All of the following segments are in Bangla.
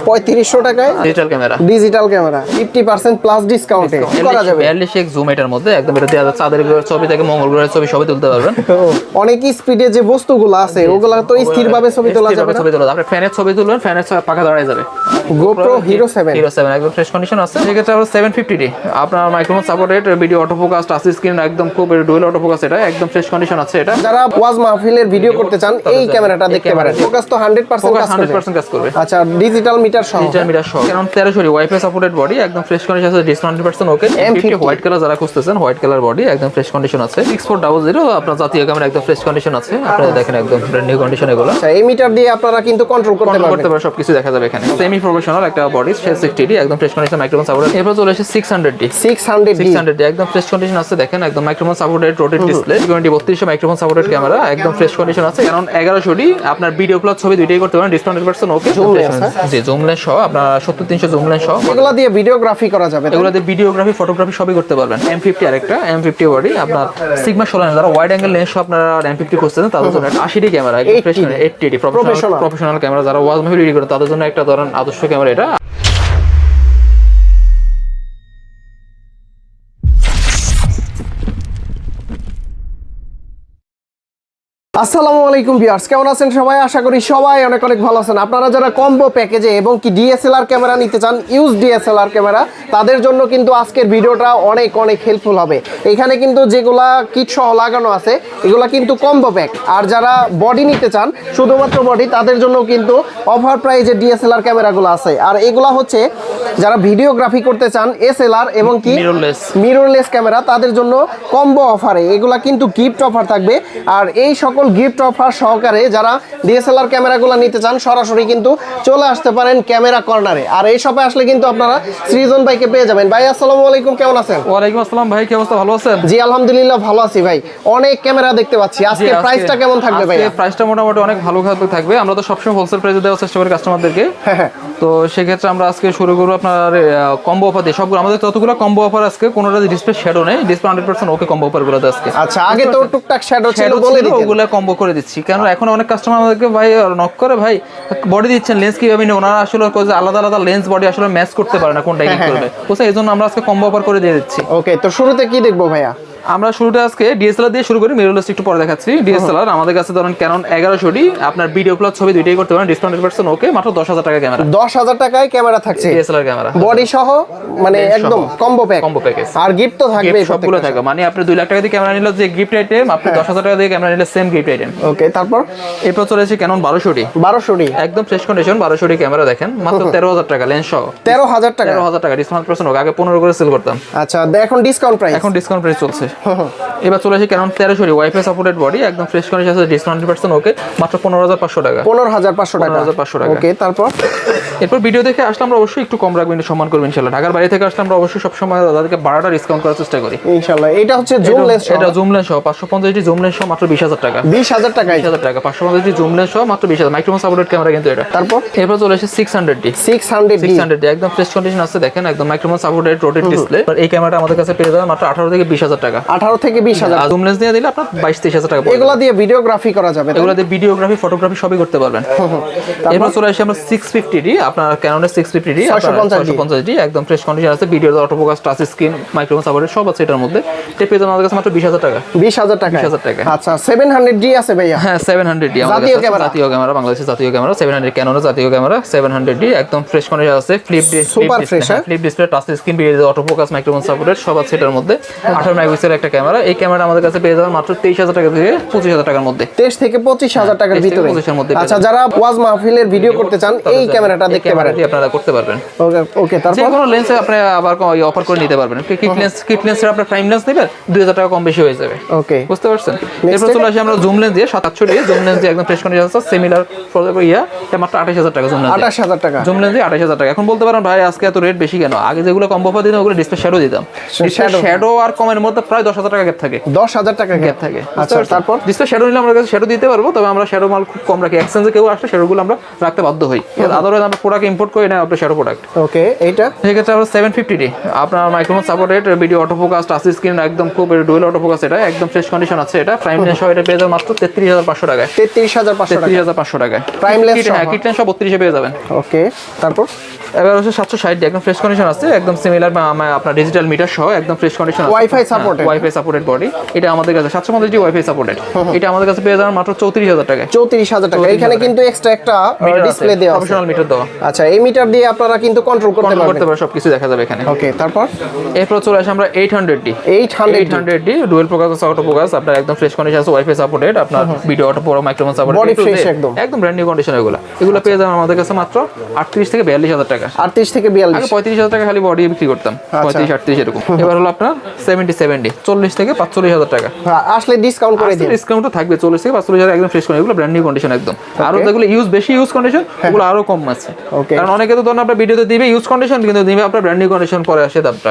3500 টাকায় ডিজিটাল ক্যামেরা 50% প্লাস ডিসকাউন্টে করা যাবে। 42 জুম এটার মধ্যে একদম এটা দিয়ে চাঁদের ছবি থেকে মঙ্গল গ্রহের ছবি সবই তুলতে পারবেন। অনেক স্পিডে যে বস্তুগুলো আছে ওগুলা তো স্থিরভাবে ছবি তোলা যাবে। ছবি তোলা আপনি ফ্যানের ছবি তুলবেন, ফ্যানের পাখা দাঁড়ায় যাবে। GoPro Hero 7 একদম ফ্রেশ কন্ডিশন আছে। সেক্ষেত্রে আমরা 750D আপনার microphone supported video auto focus touch screen একদম খুব ডুয়াল অটো ফোকাস, এটা একদম ফ্রেশ কন্ডিশন আছে। এটা যারা ওয়াজ মাহফিলের ভিডিও করতে চান এই ক্যামেরাটা দেখতে পারেন। ফোকাস তো 100% কাজ করবে। আচ্ছা ডিজিটাল মিটার সহ কারণ 1300 ওয়াইফাই সাপোর্টেড বডি একদম ফ্রেশ কন্ডিশন আছে, 100% ওকে। M50 হোয়াইট কালার যারা খুঁজতেছেন, হোয়াইট কালার বডি একদম ফ্রেশ কন্ডিশন আছে। 6400 আপনার জাতীয় ক্যামেরা একদম ফ্রেশ কন্ডিশন আছে। আপনারা দেখেন একদম ব্র্যান্ড নিউ কন্ডিশন এগুলো। আচ্ছা এই মিটার দিয়ে আপনারা কিন্তু কন্ট্রোল করতে পারবেন, সবকিছু দেখা যাবে এখানে। সেমি প্রফেশনাল একটা বডি 60D একদম ফ্রেশ কন্ডিশন মাইক্রোফোন সাপোর্টেড। এরপর চলে আসে 600D একদম ফ্রেশ কন্ডিশন আছে। দেখেন একদম microphone supported rotate display 32 microphone supported camera একদম ফ্রেশ কন্ডিশন আছে। কারণ 1100D আপনার ভিডিও প্লাস ছবি দুইটাই করতে পারেন, 100% ওকে। জি জুম লেন্স সহ আপনার 70-300 জুম লেন্স সহ এগুলা দিয়ে ভিডিওগ্রাফি করা যাবে। এগুলা দিয়ে ভিডিওগ্রাফি ফটোগ্রাফি সবই করতে পারবেন। M50 আরেকটা M50 বডি আপনার সিগমা 16 যারা ওয়াইড অ্যাঙ্গেল লেন্স সহ আপনারা M50 করতেছেন তাদের জন্য 80D ক্যামেরা একদম ফ্রেশ 80D প্রফেশনাল ক্যামেরা যারা ওয়াজ মাহফিল রেডি করে তাদের জন্য একটা ধরেন আদর্শ ক্যামেরা এটা। আসসালামু আলাইকুম ভিউয়ার্স, কেমন আছেন সবাই? আশা করি সবাই অনেক অনেক ভালো আছেন। আপনারা যারা কম্বো প্যাকেজে এবং কি ডিএসএলআর ক্যামেরা নিতে চান, ইউজ ডিএসএলআর ক্যামেরা, তাদের জন্য কিন্তু আজকের ভিডিওটা অনেক অনেক হেল্পফুল হবে। এখানে কিন্তু যেগুলা কিট সহ লাগানো আছে এগুলা কিন্তু কম্বো প্যাক। আর যারা বডি নিতে চান শুধুমাত্র বডি, তাদের জন্য কিন্তু অফার প্রাইজে ডিএসএলআর ক্যামেরাগুলো আছে। আর এগুলা হচ্ছে যারা ভিডিওগ্রাফি করতে চান এসএলআর এবং কি মিররলেস ক্যামেরা, তাদের জন্য কম্বো অফারে এগুলা কিন্তু গিফট অফার থাকবে। আর এই সকল গিফট অফার সহকারে যারা ডিএসএলআর ক্যামেরাগুলো নিতে চান সরাসরি কিন্তু চলে আসতে পারেন ক্যামেরা কর্নারে। আর এই শপে আসলে কিন্তু আপনারা সৃজন ভাইকে পেয়ে যাবেন। ভাই আসসালামু আলাইকুম, কেমন আছেন? ওয়ালাইকুম আসসালাম ভাই, কি অবস্থা? ভালো আছেন? জি আলহামদুলিল্লাহ ভালো আছি ভাই। অনেক ক্যামেরা দেখতে পাচ্ছি, আজকে প্রাইসটা কেমন থাকবে ভাই? আজকে প্রাইসটা মোটামুটি অনেক ভালো থাকবে। আমরা তো সবসময় হোলসেল প্রাইসে দেওয়ার চেষ্টা করি কাস্টমারদেরকে। তো সেক্ষেত্রে আমরা আজকে শুরু করবো আপনার কম্বো অফার দিয়ে। সবগুলো আমাদের যতগুলো কম্বো অফার আজকে কোনোটা ডিসপ্লে শ্যাডো নেই, ডিসপ্লে 100% ওকে কম্বো অফার গুলো আজকে। আচ্ছা আগে তো টুকটাক শ্যাডো ছিল বলে দিতেন, ওগুলো কম্বো করে দিচ্ছি। কারণ এখন অনেক কাস্টমার আমাদেরকে ভাই নক করে, ভাই বডি দিচ্ছেন লেন্স কিভাবে নেই, ওনারা আসলে আলাদা আলাদা লেন্স বডি আসলে ম্যাচ করতে পারে না কোনটা কি করবে, বুঝছেন? এই জন্য আমরা আজকে কম্বো অফার করে দিয়ে দিচ্ছি। ওকে, তো শুরুতে কি দেখবো ভাইয়া? আমরা শুরুটা আজকে ডিএসএলআর দিয়ে শুরু করি, মিররলেস একটু পরে দেখাচ্ছি। ডিএসএলআর আমাদের কাছে ধরেন ক্যানন 1100D আপনার ভিডিও প্লাস ছবি দুইটাই করতে পারেন, 100% ওকে, মাত্র 10,000 টাকা ক্যামেরা। 10,000 টাকায় ক্যামেরা থাকছে ডিএসএলআর ক্যামেরা বডি সহ, মানে একদম কম্বো প্যাকেজ। আর গিফট তো থাকবে, সবগুলো থাকবে। মানে আপনি 2 লাখ টাকা দিয়ে ক্যামেরা নিলে যে গিফট আইটেম, আপনি 10,000 টাকা দিয়ে ক্যামেরা নিলে সেম গিফট আইটেম। ওকে, তারপর এরপর চলে এসেছে ক্যানন 1200D একদম ফ্রেশ কন্ডিশন 1200D ক্যামেরা। দেখেন মাত্র 13,000 টাকা লেন্স সহ। 13,000 টাকা 100% ওকে। আগে 15 করে সেল করতাম, আচ্ছা এখন ডিসকাউন্ট প্রাইস চলছে। এবার চলে আসি Canon 1300D wifi supported body একদম ফ্রেশ কন্ডিশন আছে, 100% ওকে, মাত্র 15,500 টাকা। 15,500 টাকা। ওকে, তারপর এরপর ভিডিও দেখে আসলে আমরা অবশ্যই একটু কম রাখবেন, সম্মান করবেন ইনশাআল্লাহ। ঢাকার বাইরে থেকে আসলে আমরা অবশ্যই সবসময় তাদেরকে 12টা ডিসকাউন্ট করার চেষ্টা করি ইনশাআল্লাহ। এটা হচ্ছে জুম লেন্স, এটা জুম লেন্স সহ 550D জুম লেন্স সহ মাত্র 20,000 টাকা। 20,000 টাকা 550D জুম লেন্স সহ মাত্র 20,000 মাইক্রোফোন সাপোর্টেড ক্যামেরা কিন্তু এটা। তারপর এরপর চলে আসে 600D একদম ফ্রেশ কন্ডিশন আছে। দেখেন একদম মাইক্রোফোন সাপোর্টেড রোটেট ডিসপ্লে। এই ক্যামেরাটা আমাদের কাছে পেয়ে যাবেন মাত্র 18 থেকে 20,000 টাকা। 18 থেকে 20,000। জুম লেন্স দিয়ে দিলে আপনার 22-23,000 টাকা। এগুলা দিয়ে ভিডিওগ্রাফি করা যাবে, এগুলা দিয়ে ভিডিওগ্রাফি ফটোগ্রাফি সবই করতে পারবেন। এরপর চলে আসি আমরা 650D আপনার ক্যাননের 650D 650D একদম ফ্রেশ কন্ডিশন আছে, video auto focus touch screen microphone supported সব আছে এটার মধ্যে। এটা পেয়ে যাবেন আমাদের কাছে মাত্র 20,000 টাকা। 20,000 টাকা। আচ্ছা 700D আছে ভাইয়া? হ্যাঁ 700D আমাদের কাছে জাতীয় ক্যামেরা, বাংলাদেশের জাতীয় ক্যামেরা 700 ক্যাননের জাতীয় ক্যামেরা 700D একদম ফ্রেশ কন্ডিশন আছে, flip display touch screen video auto focus microphone supported সব আছে এটার মধ্যে। 18 মেগাপিক্সেলের একটা ক্যামেরা। এই ক্যামেরা আমাদের কাছে পেয়ে যাবেন মাত্র 23,000 টাকা থেকে 25,000 টাকার মধ্যে। 23 থেকে 25,000 টাকার ভিতরে। আচ্ছা যারা ওয়াজ মাহফিলের ভিডিও করতে চান এই ক্যামেরাটা দেখতে পারেন, আপনারা করতে পারবেন। ওকে, তারপর যে কোনো লেন্সে আপনি আবার অফার করে নিতে পারবেন। কিট লেন্সের আপনি প্রাইম লেন্স নেবেন 2,000 টাকা কম বেশি হয়ে যাবে। ওকে, বুঝতে পারছেন? এরপর চলে আসি আমরা জুম লেন্স দিয়ে 700D জুম লেন্স দিয়ে একদম ফ্রেশ কন্ডিশন আছে, সিমিলার এটা মাত্র 28,000 টাকা। জুম লেন্স 28,000 টাকা। জুম লেন্স দিয়ে 28,000 টাকা। এখন বলতে পারেন ভাই আজকে এত রেট বেশি কেন? আগে যেগুলো কম্বো অফার দিতাম ওগুলো ডিসপ্লে শ্যাডো দিতাম। শ্যাডো আর কমের মধ্যে প্রায় 10,000 টাকা গ্যাপ থাকে। 10,000 টাকা গ্যাপ থাকে। আচ্ছা, তারপর ডিসপ্লে শ্যাডো নিলে আমরা কাছে শ্যাডো দিতে পারবো, তবে আমরা শ্যাডো মাল খুব কম রাখি। এক্সচেঞ্জে কেউ আসলে শ্যাডোগুলো আমরা রাখতে বাধ্য হই। আদারওয়াইজ আমরা প্রোডাক্ট ইম্পোর্ট করি না আপনার শ্যাডো প্রোডাক্ট। ওকে, এইটা সেক্ষেত্রে আমরা 750D আপনার microphone supported video auto focus touch screen একদম খুব ডুয়েল অটো ফোকাস, এটা একদম ফ্রেশ কন্ডিশন আছে। এটা প্রাইম লেন্স সহ এটা পেয়ে যাবেন মাত্র 33,500 টাকায়। 33,500 টাকা 33,500 টাকায় প্রাইম লেন্স। হ্যাঁ, কিট লেন্স সহ 32 পেয়ে যাবেন। ওকে, তারপর এবার হচ্ছে 760 একদম ফ্রেশ কন্ডিশন আছে, একদম সিমিলার আপনার ডিজিটাল মিটার সহ একদম ফ্রেশ কন্ডিশন আছে। Wifi supported, wifi supported body. এটা আমাদের কাছে 750 ওয়াইফাই সাপোর্টেড। এটা আমাদের কাছে পেয়ে যাবেন মাত্র 34,000 টাকায়। 34,000 টাকা। এখানে কিন্তু এক্সট্রা একটা ডিসপ্লে দেওয়া আছে, প্রফেশনাল মিটার দেওয়া। আচ্ছা, এই মিটার দিয়ে আপনারা কিন্তু কন্ট্রোল করতে পারবেন, সবকিছু দেখা যাবে এখানে। ওকে, তারপর এরপর চলে আসে আমরা 800D 800D dual focus auto focus, আপনার একদম ফ্রেশ কন্ডিশন আছে, ওয়াইফাই সাপোর্টেড, আপনার ভিডিও অটো পুরো মাইক্রোফোন সাপোর্টেড, বডি ফ্রেশ একদম ব্র্যান্ড নিউ কন্ডিশন। এগুলো পেয়ে যাবেন আমাদের কাছে মাত্র 38 থেকে 42,000 টাকা। 38 থেকে 42, আগে 35,000 টাকা খালি বডি বিক্রি করতাম, 35-38 এরকম। এবার হলো আপনার 70 40 থেকে 45,000 টাকা। আসলে ডিসকাউন্ট করে দিন, ডিসকাউন্ট থাকবে 40 থেকে 45,000 একদম ফ্রেশ কন্ডিশন। এগুলো ব্র্যান্ড নিউ কন্ডিশন একদম। আরো যেগুলো বেশি ইউজ কন্ডিশন ওগুলো আরো কম আছে, কারণ অনেকে তো ধরুন আপনার ভিডিওতে দিবে ইউজ কন্ডিশন, কিন্তু দিবে আপনার ব্র্যান্ড নিউ কন্ডিশন পরে আসে দামটা।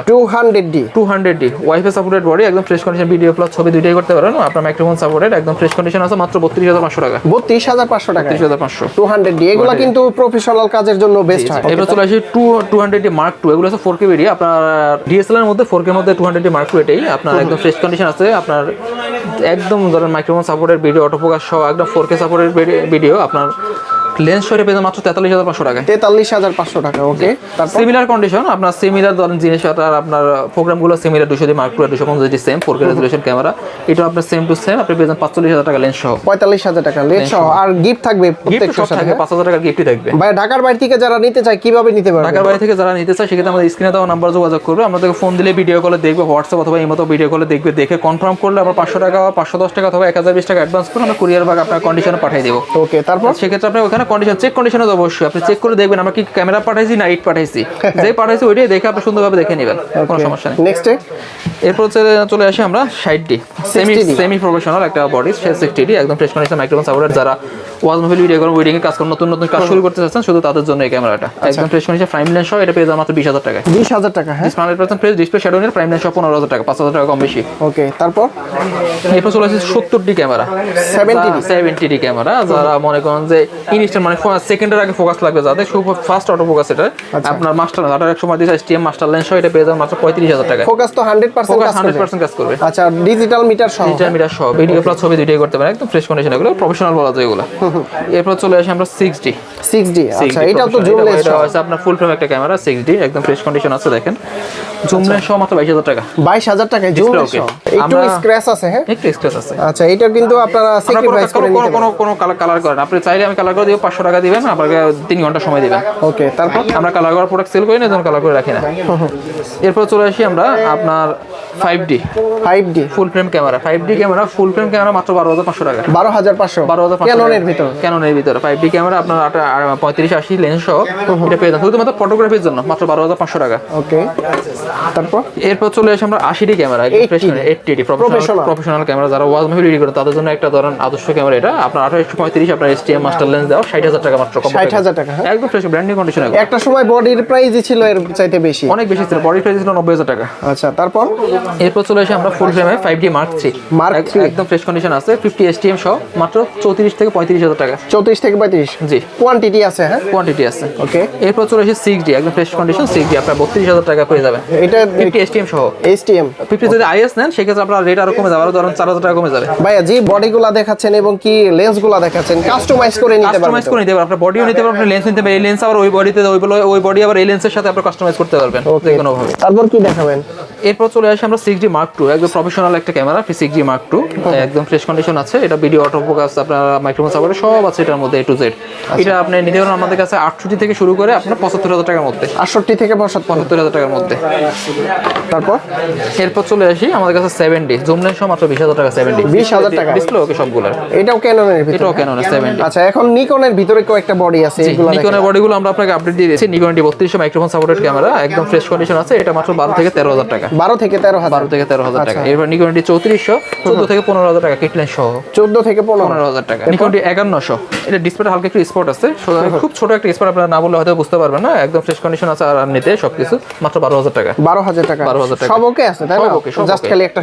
200D ওয়াইফাই সাপোর্টেড বডি একদম ফ্রেশ কন্ডিশন, ভিডিও প্লাস ছবি দুইটাই করতে পারেন। আপনার মাইক্রোফোন সাপোর্টেড একদম ফ্রেশ কন্ডিশন আছে মাত্র 32,500 টাকা। 32,500 টাকা 32,500 200D। এগুলো কিন্তু প্রফেশনাল কাজের জন্য বেস্ট হয়। এবার চলে আসি 200D Mark II। এগুলো আছে 4K ভিডিও, আপনার ডিএসএলআর এর মধ্যে 4K এর মধ্যে 200D Mark II এটাই আপনার একদম ফ্রেশ কন্ডিশন আছে। আপনার একদম ধরেন microphone supported video auto focus সহ একদম 4K সাপোর্টেড ভিডিও, আপনার লেন্স সরে পেয়ে মাত্র 43,500 টাকা। 43,500 টাকা। ওকে, তারপর সিমিলার কন্ডিশন, আপনার সিমিলার ধরেন জিনিস, আর আপনার প্রোগ্রামগুলো সিমিলার। 200D Mark II আর 250D same 4K resolution camera, এটা আপনার সেম টু সেম। আপনি পেয়ে যান 45,000 টাকা লেন্স সহ। 45,000 টাকা লেন্স সহ, আর গিফট থাকবে প্রত্যেকটার সাথে। 5,000 টাকা গিফটই থাকবে। ভাই, ঢাকার বাইরে থেকে যারা নিতে চায় কিভাবে নিতে পারবে? ঢাকার বাইরে থেকে যারা নিতে চায় সেক্ষেত্রে আমাদের স্ক্রিনে দেওয়া নাম্বার যোগাযোগ করবে। আমাদেরকে ফোন দিলে ভিডিও কলে দেখবে, হোয়াটসঅ্যাপ অথবা ইমোতে ভিডিও কলে দেখবে, দেখে কনফার্ম করলে আমরা 500 টাকা 510 টাকা অথবা 1020 টাকা অ্যাডভান্স করে আমরা কুরিয়ার ভাগ আপনার কন্ডিশনে পাঠিয়ে দেবো। ওকে, তারপর সেক্ষেত্রে আপনি ওখানে কন্ডিশন চেক কন্ডিশনে অবশ্যই আপনি চেক করে দেখবেন আমরা কি ক্যামেরা পাঠাইছি না ইট পাঠাইছি। যে পাঠাইছি ওইটাই দেখে আপনি সুন্দরভাবে দেখে নেবেন, কোনো সমস্যা নেই। নেক্সট এরপর চলে আসি আমরা 60D সেমি প্রফেশনাল একটা বডি 60D একদম ফ্রেশ কন্ডিশন মাইক্রোফোন সাপোর্টেড। যারা ওয়াজ মুভি ভিডিও করেন, ওয়েডিং এর কাজ করেন, নতুন কাজ শুরু করতে চাচ্ছেন, শুধু তাদের জন্য এই ক্যামেরাটা একদম ফ্রেশ কন্ডিশন প্রাইম লেন্স সহ। এটা পেয়ে যাবেন মাত্র 20,000 টাকা। 20,000 টাকা। হ্যাঁ, 100% ফ্রেশ ডিসপ্লে শ্যাডো নিয়ে প্রাইম লেন্স সহ 15,000 টাকা, 5,000 টাকা কম বেশি। ওকে, তারপর এরপর চলে আসে 70D ক্যামেরা 70D ক্যামেরা। যারা মনে করেন যে ইনস্ট্যান্ট মানে সেকেন্ডের আগে ফোকাস লাগবে, যাদের খুব ফাস্ট অটো ফোকাস, এটা আপনার মাস্টার আটার এক সময় দিয়েছে STM মাস্টার লেন্স সহ। এটা পেয়ে যাবেন মাত্র 35,000 টাকা। ফোকাস তো 100% কাজ করবে। আচ্ছা, ডিজিটাল মিটার সহ ভিডিও প্লাস ছবি দুইটাই করতে পারেন, একদম ফ্রেশ কন্ডিশন। এগুলো প্রফেশনাল বলা যায় এগুলো। এরপর চলে আসি আমরা 6D। আচ্ছা, এটা তো জুম লেন্স এটা আছে আপনার ফুল ফ্রেম একটা ক্যামেরা 6D একদম ফ্রেশ কন্ডিশন আছে। দেখেন জুম লেন্স সহ মাত্র 22,000 টাকা। 22,000 টাকায় জুম লেন্স সহ। একটু স্ক্র্যাচ আছে, হ্যাঁ একটু স্ক্র্যাচ আছে। আচ্ছা, এটা কিন্তু আপনারা স্যাক্রিফাইস করে নিতে পারেন। কোনো কালার করেন আপনি চাইলে আমি কালার করে দিব, 500 টাকা দিবেন, আপনাকে 3 ঘন্টা সময় দিবেন। ওকে, তারপর আমরা কালার করা প্রোডাক্ট সেল করি না, যেন কালার করে রাখি না। এরপর চলে আসি আমরা আপনার 5D ফুল ফ্রেম ক্যামেরা 5D ক্যামেরা ফুল ফ্রেম ক্যামেরা মাত্র 12,500 টাকা। 12,500 ক্যাননের ভিতরে 5D ক্যামেরা আপনার 35-80 লেন্স সহ। এটা পেয়ে যান শুধুমাত্র ফটোগ্রাফির জন্য মাত্র 12,500 টাকা। ওকে, তারপর এরপর চলে আসে আমরা 80D camera 80D professional camera. যারা ওয়াজ মুভি ভিডিও করে তাদের জন্য একটা ধরেন আদর্শ ক্যামেরা। এটা আপনার 28-35 আপনার STM মাস্টার লেন্স দাও 60,000 টাকা মাত্র। 60,000 টাকা একদম ফ্রেশ ব্র্যান্ড নিউ কন্ডিশন। একটা সময় বডির প্রাইসই ছিল এর চাইতে বেশি, অনেক বেশি ছিল, বডি প্রাইস ছিল 90,000 টাকা। আচ্ছা, তারপর এরপর চলে আসে আমরা ফুল ফ্রেমে 5D Mark III একদম ফ্রেশ কন্ডিশন আছে 50 STM সহ মাত্র 34 থেকে 35,000 টাকা। 34 থেকে 35 জি, কোয়ান্টিটি আছে। হ্যাঁ, কোয়ান্টিটি আছে। ওকে, এরপর চলে আসে 6D একদম ফ্রেশ কন্ডিশন 6D আপনার 32,000 টাকা পেয়ে যাবেন। এটা 50 STM সহ। 50 যদি IS নেন সেক্ষেত্রে আপনার রেট আরো কমে যাবে, আরো ধরুন 4,000 টাকা কমে যাবে। ভাইয়া, যে বডিগুলো দেখাচ্ছেন এবং কি লেন্সগুলো দেখাচ্ছেন কাস্টমাইজ করে নিতে পারবেন। কাস্টমাইজ করে নিতে পারবেন, আপনার বডিও নিতে পারবেন, আপনি লেন্স নিতে পারবেন। এই লেন্স আবার ওই বডিতে ওই বডি আবার এই লেন্সের সাথে আপনি কাস্টমাইজ করতে পারবেন যে কোনো ভাবে। তারপর কি দেখাবেন? এরপর চলে আসি আমরা 6D Mark II একদম প্রফেশনাল একটা ক্যামেরা 6D Mark II একদম ফ্রেশ কন্ডিশন আছে। এটা ভিডিও অটো ফোকাস আপনার মাইক্রোফোন সাপোর্ট সব আছে এটার মধ্যে A to Z। এটা আপনি নিতে পারেন আমাদের কাছে 68 থেকে শুরু করে আপনার 75,000 টাকার মধ্যে। 68 থেকে 75,000 টাকার মধ্যে। তারপর এরপর চলে আসি আমাদের কাছে 7D জুম লেন্স সহ মাত্র 20,000 টাকা। 7D 20,000 টাকা ডিসপ্লে ওকে সবগুলো। এটাও ক্যাননের ভিতরে, এটাও ক্যাননের 7D। আচ্ছা, এখন নিকনের ভিতরে কয়েকটা বডি আছে, এগুলো নিকনের বডিগুলো আমরা আপনাকে আপডেট দিয়ে দিয়েছি। Nikon D3200 microphone supported camera একদম ফ্রেশ কন্ডিশন আছে। এটা মাত্র 12 থেকে 13,000 টাকা। 12 থেকে 13,000 টাকা। এরপর নিকন D3400 14 থেকে 15,000 টাকা কিট লেন্স সহ। 14 থেকে 15,000 টাকা। নিকন D1100 5300 এটা ডিসপ্লেটা হালকা একটু স্পট আছে, খুব ছোট একটা স্পট, আপনারা না বললে হয়তো বুঝতে পারবেন না। একদম ফ্রেশ কন্ডিশন আছে আর নিতে সবকিছু মাত্র 12000 টাকা। 12000 টাকা 12000 টাকা সব ওকে আছে তাই না? জাস্ট খালি একটা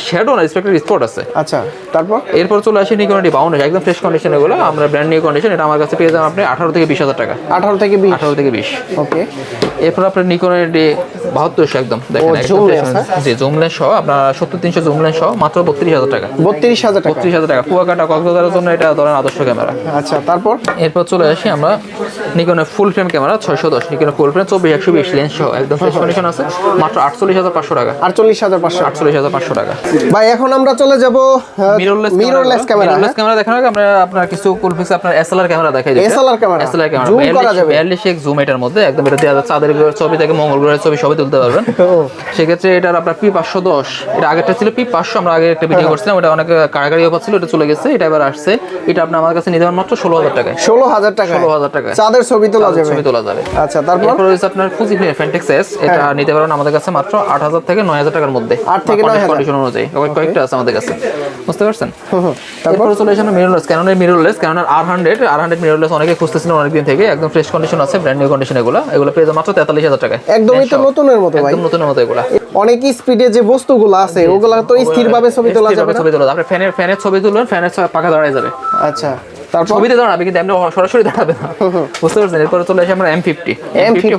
শ্যাডো না, ডিসপ্লের স্পট আছে। আচ্ছা, তারপর এরপর চলে আসি নিকন ডি 52 একদম ফ্রেশ কন্ডিশন, এগুলো আমরা ব্র্যান্ড নিউ কন্ডিশন। এটা আমার কাছে পেয়ে যাবেন আপনি 18 থেকে 20000 টাকা। 18 থেকে 20 18 থেকে 20। ওকে। এরপর আপনার নিকন ডি 72 একদম দেখেন জি জুম লেন্স সহ আপনার 70300 জুম লেন্স সহ মাত্র 32000 টাকা। 32000 টাকা। 32000 টাকা কুয়াকাটা কক্সবাজারের জন্য এটা ধরেন আদর্শ ক্যামেরা। আচ্ছা, তারপর এরপর চলে আসি আমরা নিকনের ফুল ফ্রেম ক্যামেরা 610, নিকনের ফুল ফ্রেম 24-120 লেন্স সহ একদম ফ্রেশ কন্ডিশন আছে মাত্র 48500 টাকা। 48500 48500 টাকা। ভাই এখন আমরা চলে যাব মিররলেস ক্যামেরা। মিররলেস ক্যামেরা দেখানোর আগে আমরা আপনার কিছু কুলফিক্স আপনার এসএলআর ক্যামেরা দেখাই দিই। এসএলআর ক্যামেরা জুম করা যাবে 42 জুম এটার মধ্যে একদম এটা দেওয়া যাচ্ছে, চাঁদের ছবি থেকে মঙ্গল গ্রহের ছবি সবই তুলতে পারবেন। সেক্ষেত্রে এটার আপনার P510, এটা আগেরটা ছিল P500, আমরা আগে একটা ভিডিও করছিলাম, ওটা অনেক কারাগারি অফার ছিল, এটা চলে গেছে, এটা এবার আসছে। এটা আপনি আমার কাছে নিতে পারেন মাত্র 16000 টাকায়। 16000 টাকা। 16000 টাকা চাঁদের ছবি তোলা যাবে। ছবি তোলা যাবে। আচ্ছা, তারপর এরপর হচ্ছে আপনার ফুজি ফেন্টেক্স এস, এটা নিতে পারেন আমাদের কাছে মাত্র 8000 থেকে 9000 টাকার মধ্যে। 8 থেকে 9000 কন্ডিশন অনুযায়ী কয়েকটা আছে আমাদের কাছে, বুঝতে পারছেন? তারপর চলে আসে মিররলেস, ক্যাননের মিররলেস, ক্যাননের R100 মিররলেস অনেকে খুঁজতেছিলেন অনেকদিন থেকে, একদম ফ্রেশ কন্ডিশন আছে, ব্র্যান্ড নিউ কন্ডিশন। এগুলো পেয়ে যাবেন মাত্র 43000 টাকায়। একদমই তো নতুনের মতো ভাই, একদম নতুনের মতো। এগুলো অনেক স্পিডে যে বস্তুগুলো আছে ওগুলা তো স্থিরভাবে ছবি তোলা যাবে। ছবি তোলা আপনি ফ্যানের ছবি তুলবেন, ফ্যানের পাখা দাঁড়ায় যাবে। আচ্ছা, তারপর ছবিতে দাঁড়াবে কিন্তু আপনি সরাসরি দাঁড়াবে না, বুঝতে পারছেন? এরপর চলে আসে আমরা M50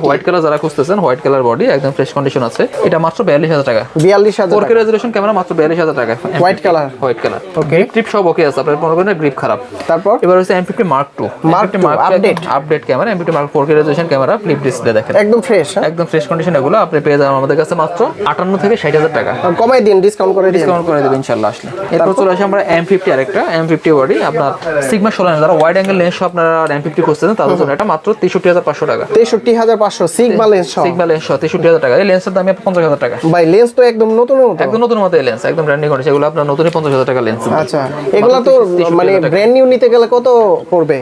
হোয়াইট কালার, যারা খুঁজতেছেন হোয়াইট কালার বডি একদম ফ্রেশ কন্ডিশন আছে, এটা মাত্র 42000 টাকা। 42000 4K রেজোলিউশন ক্যামেরা মাত্র 42000 টাকা। White colour okay. গ্রিপ সব ওকে আছে, আপনার মনে করেন গ্রিপ খারাপ। তারপর এবার হচ্ছে M50 Mark II update camera, M50 Mark 4K resolution camera, flip display দেখেন একদম ফ্রেশ, একদম ফ্রেশ কন্ডিশন। এগুলো আপনি পেয়ে যাবেন আমাদের কাছে মাত্র 58 থেকে 60000 টাকা। কমাই দিন, ডিসকাউন্ট করে দেব ইনশাআল্লাহ আসলে। এরপর চলে আসে আমরা M50 আরেকটা M50 বডি, আপনার সিগমা 16, যারা ওয়াইড অ্যাঙ্গেল লেন্স আপনারা M50 খুঁজছেন তাদের জন্য এটা মাত্র 63500 টাকা। 63500 সিগমা লেন্স 63000 টাকা। এই লেন্সের দাম 50000 টাকা। ভাই লেন্স তো একদম নতুনের মতো, একদম নতুন মতো লেন্স, একদম ব্র্যান্ড নিউ কন্ডিশন। এগুলো আপনার নতুনই 50000 টাকা লেন্স। আচ্ছা, এগুলা তো মানে ব্র্যান্ড নিউ নিতে গেলে কত পড়বে?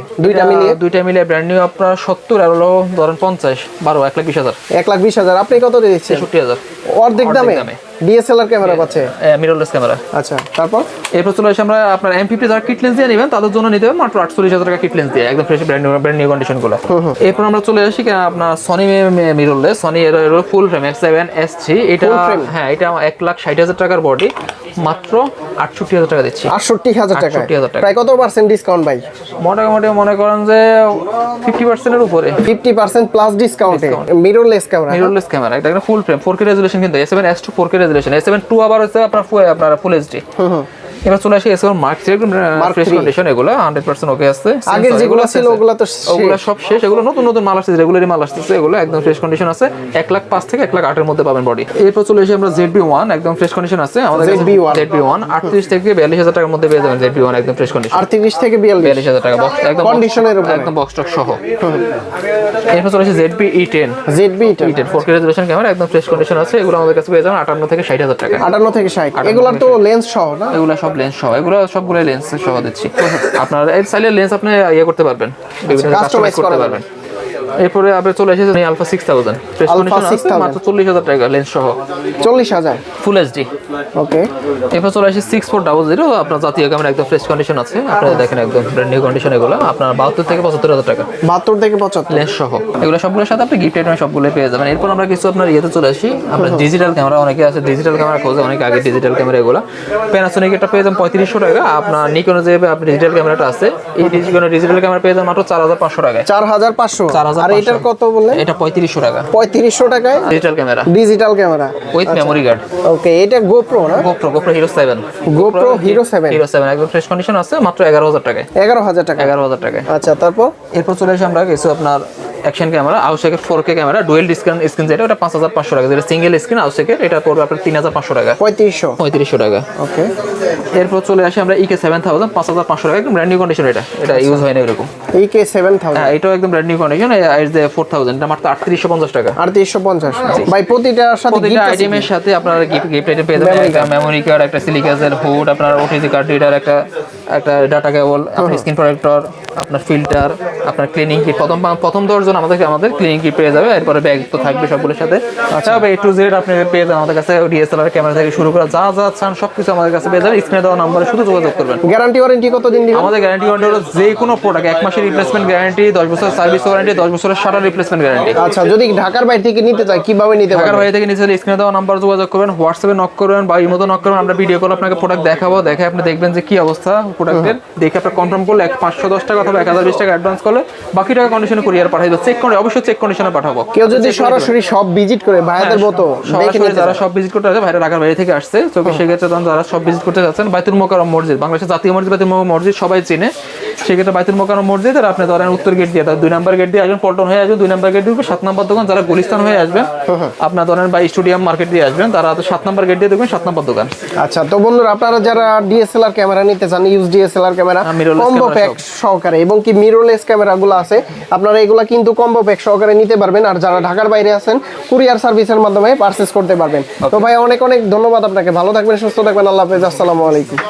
দুইটা মিলিয়ে ব্র্যান্ড নিউ আপনার 70 আর হলো ধরেন 50 12 1,20,000। 1,20,000 আপনি কত দিচ্ছেন? 63000 অর্ধেক দামে ডিএসএলআর ক্যামেরা পাচ্ছে, মিররলেস ক্যামেরা। আচ্ছা, তারপর এরপর চলে আসে আমরা আপনার M50 যারা কিট লেন্স দিয়ে নেবেন তাদের জন্য নিতে হবে মাত্র 48000 টাকা কিট লেন্স দিয়ে, একদম ফ্রেশ ব্র্যান্ড নিউ কন্ডিশন গুলো। এরপর আমরা চলে আসি আপনার সনি মিররলেস, সনি এর ফুল ফ্রেম X7S3, এটা হ্যাঁ এটা 1,60,000 টাকার বডি, মাত্র 68000 টাকা দিচ্ছি। 68000 টাকা, প্রায় কত পার্সেন্ট ডিসকাউন্ট ভাই? মোটামুটি মনে করেন যে 50% এর উপরে, 50% প্লাস ডিসকাউন্টে মিররলেস ক্যামেরা। এটা একটা ফুল ফ্রেম 4K রেজোলিউশন, কিন্তু A7S2 4K resolution, A7 II আবার হচ্ছে আপনার ফুল এইচডি। এবার চলে আসি A7 Mark III, একদম ফ্রেশ কন্ডিশন। এগুলো 100% ওকে আছে। আগের যেগুলো ছিল ওগুলো তো ওগুলো সব শেষ, এগুলো নতুন মাল আসছে, রেগুলারই মাল আসছে, এগুলো একদম ফ্রেশ কন্ডিশন আছে। 1,05,000 থেকে 1,08,000 এর মধ্যে পাবেন বডি। এরপর চলে আসি আমরা ZB1, একদম ফ্রেশ কন্ডিশন আছে আমাদের কাছে। ZB1 38 থেকে 42000 টাকার মধ্যে পেয়ে যাবেন। ZB1 একদম ফ্রেশ কন্ডিশন, 38 থেকে 42000 টাকা বক্স, একদম কন্ডিশনের উপরে, একদম বক্স টক সহ। এরপর চলে আসি ZB-E10 4K রেজোলিউশন ক্যামেরা, একদম ফ্রেশ কন্ডিশন আছে। এগুলো আমাদের কাছে পেয়ে যাবেন 58 থেকে 60000 টাকা। 58 থেকে 60। এগুলো তো লেন্স সহ না? এগুলো সব লেন্স সহ, এগুলো সবগুলো লেন্স সহ দিচ্ছি। আপনার এই সাইলের লেন্স আপনি করতে পারবেন, বিভিন্ন কাস্টমাইজ করতে পারবেন। এরপরে আবার চলে এসেছে আলফা 6000 ফ্রেশ কন্ডিশন আছে, মাত্র 40000 টাকা লেন্স সহ। 40000 ফুল এইচডি। ওকে। এরপর চলে আসে 6400, আপনার জাতীয় ক্যামেরা, একদম ফ্রেশ কন্ডিশন আছে। আপনারা দেখেন একদম ব্র্যান্ড নিউ কন্ডিশন। এগুলো আপনার 72 থেকে 75000 টাকা। 72 থেকে 75 লেন্স সহ। এগুলো সবগুলোর সাথে আপনি গিফট আইটেম সবগুলো পেয়ে যাবেন। এরপর আমরা কিছু আপনার ইয়েতে চলে আসি, আমরা ডিজিটাল ক্যামেরা, অনেকে আছে ডিজিটাল ক্যামেরা খোঁজে, অনেকে আগে ডিজিটাল ক্যামেরা। এগুলো প্যানাসোনিক এটা পেয়ে যাবেন 3500 টাকা। আপনার নিকনের যে আপনি ডিজিটাল ক্যামেরাটা আছে, এই ডিজিটাল ক্যামেরা পেয়ে যাবেন মাত্র 4500 টাকা। 4500। আর এটার কত বললেন? এটা 3500 টাকা। 3500 টাকায় digital camera with memory card. Okay, এটা গোপ্রো না? গোপ্রো হিরো 7 একদম ফ্রেশ কন্ডিশন আছে, মাত্র 11000 টাকায়। 11000 টাকায়। আচ্ছা, তারপর এরপর চলে আসি আমরা কিছু আপনার অ্যাকশন ক্যামেরা, আউটসেকের 4K ক্যামেরা, ডুয়েল স্ক্রিন, যেটা ওটা 5500 টাকা, যেটা সিঙ্গেল স্ক্রিন আউটসেকের, এটা পড়বে আপনার 3500 টাকা। 3500 টাকা। ওকে। এরপর চলে আসি আমরা EK7000 5500 টাকা, একদম ব্র্যান্ড নিউ কন্ডিশন। এটা ইউজ হয় না এরকম। EK7000, হ্যাঁ, এটাও একদম ব্র্যান্ড নিউ কন্ডিশন। ইজ 4000, এটা মাত্র 3850 টাকা। 3850 ভাই, প্রতিটার সাথে প্রতিটা আইটেমের সাথে আপনারা গিফট আইটেম পেয়ে যাবেন। একটা মেমোরি কার্ড, একটা সিলিকাসের হুড, আপনার ওটিজি কার্ড রিডার, একটা ডাটা কেবল, আপনার স্ক্রিন প্রোটেক্টর, আপনার ফিল্টার, আপনার ক্লিনিং কিট। প্রথম 10 জন আমাদের ক্লিনিং কিট পেয়ে যাবে। এরপরে ব্যাগ তো থাকবে সবগুলোর সাথে। তবে A to Z আপনি পেয়ে যাবেন আমাদের কাছে। ডিএসএলআর ক্যামেরা থেকে শুরু করে যা যা চান সবকিছু আমাদের কাছে পেয়ে যাবেন। স্ক্রিনে দেওয়া নম্বরে শুধু যোগাযোগ করবেন। গ্যারান্টি ওয়ারেন্টি কতদিন দিবেন? আমাদের গ্যারান্টি ওয়ারেন্টি হলো যে কোনো প্রোডাক্ট 1 মাসের রিপ্লেসমেন্ট গ্যারান্টি, 10 বছর সার্ভিস ওয়ারেন্টি, 10 বছরের শাটার রিপ্লেসমেন্ট গ্যারান্টি। আচ্ছা, যদি ঢাকার বাইরে থেকে নিতে চাই কিভাবে নিতে পারবেন? ঢাকার বাইরে থেকে নিতে হলে স্ক্রিনে দেওয়া নাম্বার যোগাযোগ করবেন, হোয়াটসঅ্যাপে নক করবেন বা ইমোতে নক করবেন। আমরা ভিডিও কল আপনাকে প্রোডাক্ট দেখাবো, দেখে আপনি দেখবেন যে কি অবস্থা প্রোডাক্টের, দেখে আপনি কনফার্ম করলে 510 টাকা অথবা 1020 টাকা অ্যাডভান্স করলে বাকি টাকা কন্ডিশনে কুরিয়ার পাঠাই দেবো। চেক করে, অবশ্যই চেক কন্ডিশনে পাঠাবো। কেউ যদি সরাসরি সব ভিজিট করে ভাইয়াদের মতো দেখে নিতে যারা সব ভিজিট করতে আসে, ভাইরা ঢাকার বাইরে থেকে আসছে, তো সেক্ষেত্রে যারা সব ভিজিট করতে যাচ্ছেন, বাইতুল মোকাররম মসজিদ, বাংলাদেশের জাতীয় মসজিদ বাইতুল মোকাররম মসজিদ সবাই চিনে। সেক্ষেত্রে বাইতুল মোকাররম মসজিদ আর আপনি ধরেন উত্তর গেট দিয়ে 2 নাম্বার গেট দিয়ে আসবেন, পল্টন হয়ে আসবেন, 2 নাম্বার গেট দিয়ে 7 নাম্বার দোকান। যারা গুলিস্তান হয়ে আসবেন, আপনার ধরেন বা স্টেডিয়াম মার্কেট দিয়ে আসবেন, তারা 7 নাম্বার গেট দিয়ে দেখবেন 7 নাম্বার দোকান। আচ্ছা, তো বন্ধুরা আপনারা যারা ডিএসএলআর ক্যামেরা নিতে চান, use DSLR camera combo pack সহকারে এবং কি মিররলেস ক্যামেরাগুলো আছে, আপনারা এগুলা কিন্তু কম্বো প্যাক সহকারে নিতে পারবেন। আর যারা ঢাকার বাইরে আছেন, কুরিয়ার সার্ভিসের মাধ্যমে পারচেজ করতে পারবেন। তো ভাই অনেক অনেক ধন্যবাদ আপনাকে। ভালো থাকবেন, সুস্থ থাকবেন। আল্লাহ হাফেজ, আসসালামু আলাইকুম।